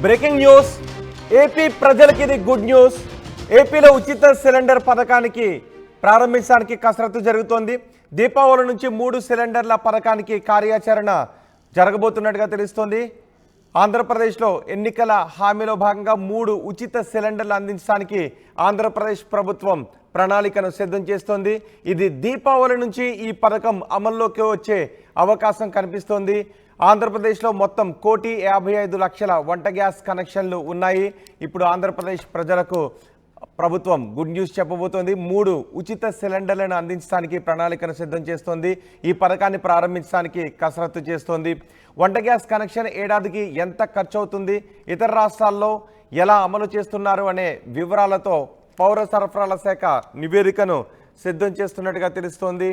Breaking news, AP ప్రజలకి ఇది good news. ఏపీలో ఉచిత సిలిండర్ పథకానికి ప్రారంభించడానికి కసరత్తు జరుగుతోంది. దీపావళి నుంచి 3 సిలిండర్ల పథకానికి కార్యాచరణ జరగబోతున్నట్టుగా తెలుస్తోంది. ఆంధ్రప్రదేశ్లో ఎన్నికల హామీలో భాగంగా 3 ఉచిత సిలిండర్లు అందించడానికి ఆంధ్రప్రదేశ్ ప్రభుత్వం ప్రణాళికను సిద్ధం చేస్తోంది. ఇది దీపావళి నుంచి ఈ పథకం అమల్లోకి వచ్చే అవకాశం కనిపిస్తోంది. ఆంధ్రప్రదేశ్లో మొత్తం 1,55,00,000 వంట గ్యాస్ కనెక్షన్లు ఉన్నాయి. ఇప్పుడు ఆంధ్రప్రదేశ్ ప్రజలకు ప్రభుత్వం గుడ్ న్యూస్ చెప్పబోతోంది. 3 ఉచిత సిలిండర్లను అందించడానికి ప్రణాళికను సిద్ధం చేస్తోంది. ఈ పథకాన్ని ప్రారంభించడానికి కసరత్తు చేస్తోంది. వంట గ్యాస్ కనెక్షన్ ఏడాదికి ఎంత ఖర్చు అవుతుంది, ఇతర రాష్ట్రాల్లో ఎలా అమలు చేస్తున్నారు అనే వివరాలతో పౌర సరఫరాల శాఖ నివేదికను సిద్ధం చేస్తున్నట్టుగా తెలుస్తోంది.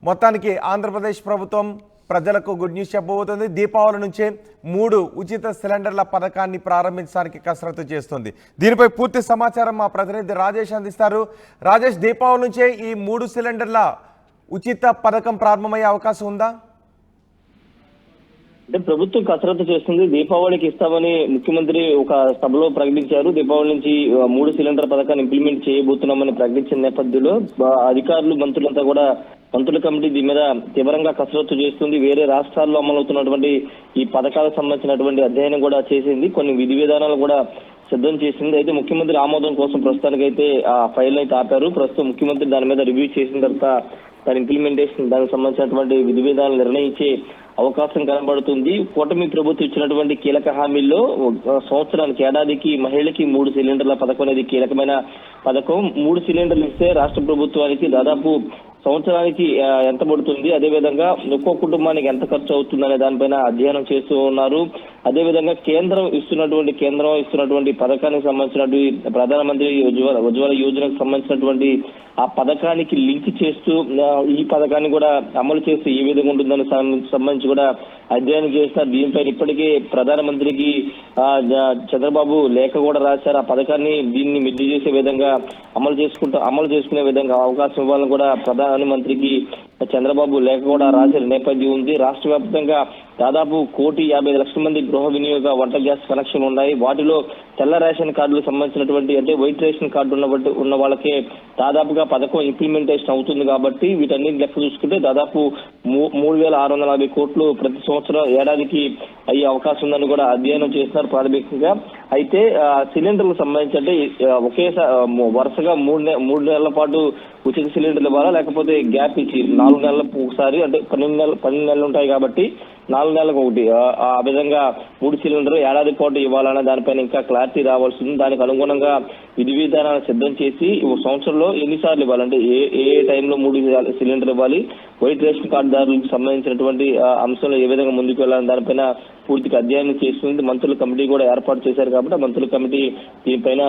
మొత్తానికి ఆంధ్రప్రదేశ్ ప్రభుత్వం ప్రజలకు గుడ్ న్యూస్ చెప్పబోతుంది. దీపావళి నుంచే 3 ఉచిత సిలిండర్ల పథకాన్ని ప్రారంభించడానికి కసరత్తు చేస్తుంది. దీనిపై పూర్తి సమాచారం మా ప్రతినిధి రాజేష్ అందిస్తారు. రాజేష్, దీపావళి నుంచే ఈ 3 సిలిండర్ల ఉచిత పథకం ప్రారంభమయ్యే అవకాశం ఉందా? అంటే ప్రభుత్వం కసరత్తు చేస్తుంది. దీపావళికి ఇస్తామని ముఖ్యమంత్రి ఒక సభలో ప్రకటించారు. దీపావళి నుంచి 3 సిలిండర్ పథకాన్ని ఇంప్లిమెంట్ చేయబోతున్నామని ప్రకటించిన నేపథ్యంలో అధికారులు, మంత్రులంతా కూడా మంత్రుల కమిటీ దీని మీద తీవ్రంగా కసరత్తు చేస్తుంది. వేరే రాష్ట్రాల్లో అమలవుతున్నటువంటి ఈ పథకాలకు సంబంధించినటువంటి అధ్యయనం కూడా చేసింది. కొన్ని విధి విధానాలు కూడా సిద్ధం చేసింది. అయితే ముఖ్యమంత్రి ఆమోదం కోసం ప్రస్తుతానికైతే ఆ ఫైల్ అయితే ఆపారు. ప్రస్తుతం ముఖ్యమంత్రి దాని మీద రివ్యూ చేసిన తర్వాత దాని ఇంప్లిమెంటేషన్, దానికి సంబంధించినటువంటి విధి విధానాలు నిర్ణయించే అవకాశం కనబడుతుంది. కూటమి ప్రభుత్వం ఇచ్చినటువంటి కీలక హామీల్లో సంవత్సరానికి, ఏడాదికి మహిళకి 3 సిలిండర్ల పథకం అనేది కీలకమైన పథకం. 3 సిలిండర్లు ఇస్తే రాష్ట్ర ప్రభుత్వానికి దాదాపు సంవత్సరానికి ఎంత పడుతుంది, అదేవిధంగా ఒక్కో కుటుంబానికి ఎంత ఖర్చు అవుతుంది అనే దానిపైన అధ్యయనం చేస్తూ ఉన్నారు. అదేవిధంగా కేంద్రం ఇస్తున్నటువంటి పథకానికి సంబంధించినటువంటి ప్రధానమంత్రి ఉజ్వల యోజనకు సంబంధించినటువంటి ఆ పథకానికి లింక్ చేస్తూ ఈ పథకాన్ని కూడా అమలు చేస్తే ఏ విధంగా ఉంటుందని సంబంధించి కూడా అధ్యయనం చేస్తున్నారు. దీనిపైన ఇప్పటికే ప్రధానమంత్రికి చంద్రబాబు లేఖ కూడా రాశారు. ఆ పథకాన్ని దీన్ని మిద్ది చేసే విధంగా అమలు చేసుకునే విధంగా అవకాశం ఇవ్వాలని కూడా ప్రధానమంత్రికి చంద్రబాబు లేఖ కూడా రాసిన నేపథ్యం ఉంది. రాష్ట్ర వ్యాప్తంగా దాదాపు 1,50,00,000 మంది గృహ వినియోగ వంట గ్యాస్ కనెక్షన్ ఉన్నాయి. వాటిలో తెల్ల రేషన్ కార్డులకు సంబంధించినటువంటి, అంటే వైట్ రేషన్ కార్డు ఉన్న వాళ్ళకే దాదాపుగా పథకం ఇంప్లిమెంటేషన్ అవుతుంది. కాబట్టి వీటన్నిటి లెక్క చూసుకుంటే దాదాపు 3,640 కోట్లు ప్రతి సంవత్సరం ఏడాదికి అయ్యే అవకాశం ఉందని కూడా అధ్యయనం చేస్తున్నారు ప్రాథమికంగా. అయితే సిలిండర్లకు సంబంధించి అంటే ఒకేసారి వరుసగా 3 నెలల పాటు ఉచిత సిలిండర్లు ఇవ్వాలా, లేకపోతే గ్యాప్ ఇచ్చి 4 నెలలకు ఒకసారి, అంటే 12 నెలలు ఉంటాయి కాబట్టి 4 నెలలకు ఒకటి, ఆ విధంగా 3 సిలిండర్లు ఏడాది పాటు ఇవ్వాలన్న దానిపైన ఇంకా క్లారిటీ రావాల్సి ఉంది. దానికి అనుగుణంగా విధి విధానాలు సిద్ధం చేసి సంవత్సరంలో ఎన్నిసార్లు ఇవ్వాలంటే ఏ టైంలో 3 సిలిండర్ ఇవ్వాలి, వైట్ రేషన్ కార్డుదారులకు సంబంధించినటువంటి అంశంలో ఏ విధంగా ముందుకు వెళ్ళాలని దానిపైన పూర్తిగా అధ్యయనం చేస్తుంది. మంత్రుల కమిటీ కూడా ఏర్పాటు చేశారు కాబట్టి ఆ మంత్రుల కమిటీ దీనిపైన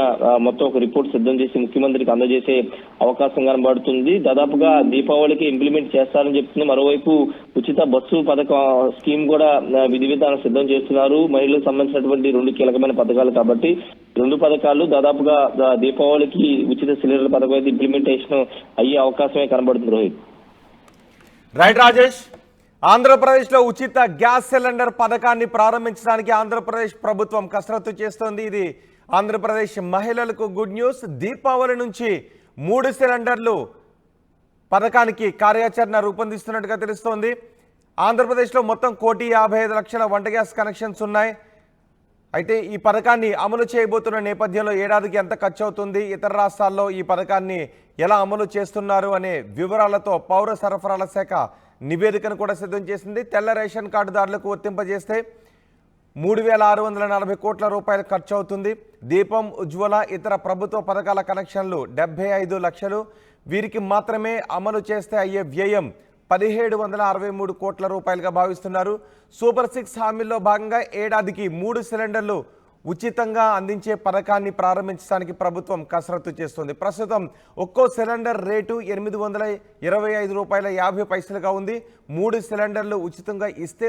మొత్తం ఒక రిపోర్ట్ సిద్ధం చేసి ముఖ్యమంత్రికి అందజేసే అవకాశం కనబడుతుంది. దాదాపుగా దీపావళికి ఇంప్లిమెంట్ చేస్తారని చెప్తుంది. మరోవైపు ఉచిత బస్సు పథకం స్కీమ్ కూడా విధి విధానం సిద్ధం చేస్తున్నారు. మహిళలకు సంబంధించినటువంటి 2 కీలకమైన పథకాలు కాబట్టి 2 పథకాలు దాదాపుగా దీపావళికి ఉచిత సిలిండర్ల పథకం అయితే ఇంప్లిమెంటేషన్ అయ్యే అవకాశమే కనబడుతుంది. రోహిత్. రైట్ రాజేష్, ఆంధ్రప్రదేశ్లో ఉచిత గ్యాస్ సిలిండర్ పథకాన్ని ప్రారంభించడానికి ఆంధ్రప్రదేశ్ ప్రభుత్వం కసరత్తు చేస్తోంది. ఇది ఆంధ్రప్రదేశ్ మహిళలకు గుడ్ న్యూస్. దీపావళి నుంచి 3 సిలిండర్లు పథకానికి కార్యాచరణ రూపొందిస్తున్నట్టుగా తెలుస్తోంది. ఆంధ్రప్రదేశ్లో మొత్తం 1,55,00,000 వంట గ్యాస్ కనెక్షన్స్ ఉన్నాయి. అయితే ఈ పథకాన్ని అమలు చేయబోతున్న నేపథ్యంలో ఏడాదికి ఎంత ఖర్చు అవుతుంది, ఇతర రాష్ట్రాల్లో ఈ పథకాన్ని ఎలా అమలు చేస్తున్నారు అనే వివరాలతో పౌర సరఫరాల శాఖ నివేదికను కూడా సిద్ధం చేసింది. తెల్ల రేషన్ కార్డుదారులకు వర్తింపజేస్తే 3,640 కోట్ల రూపాయలు ఖర్చు అవుతుంది. దీపం, ఉజ్వల, ఇతర ప్రభుత్వ పథకాల కనెక్షన్లు 75 లక్షలు. వీరికి మాత్రమే అమలు చేస్తే అయ్యే వ్యయం 1,763 కోట్ల రూపాయలుగా భావిస్తున్నారు. సూపర్ 6 హామీల్లో భాగంగా ఏడాదికి 3 సిలిండర్లు ఉచితంగా అందించే పథకాన్ని ప్రారంభించడానికి ప్రభుత్వం కసరత్తు చేస్తుంది. ప్రస్తుతం ఒక్కో సిలిండర్ రేటు 825 రూపాయల 50 పైసలుగా ఉంది. 3 సిలిండర్లు ఉచితంగా ఇస్తే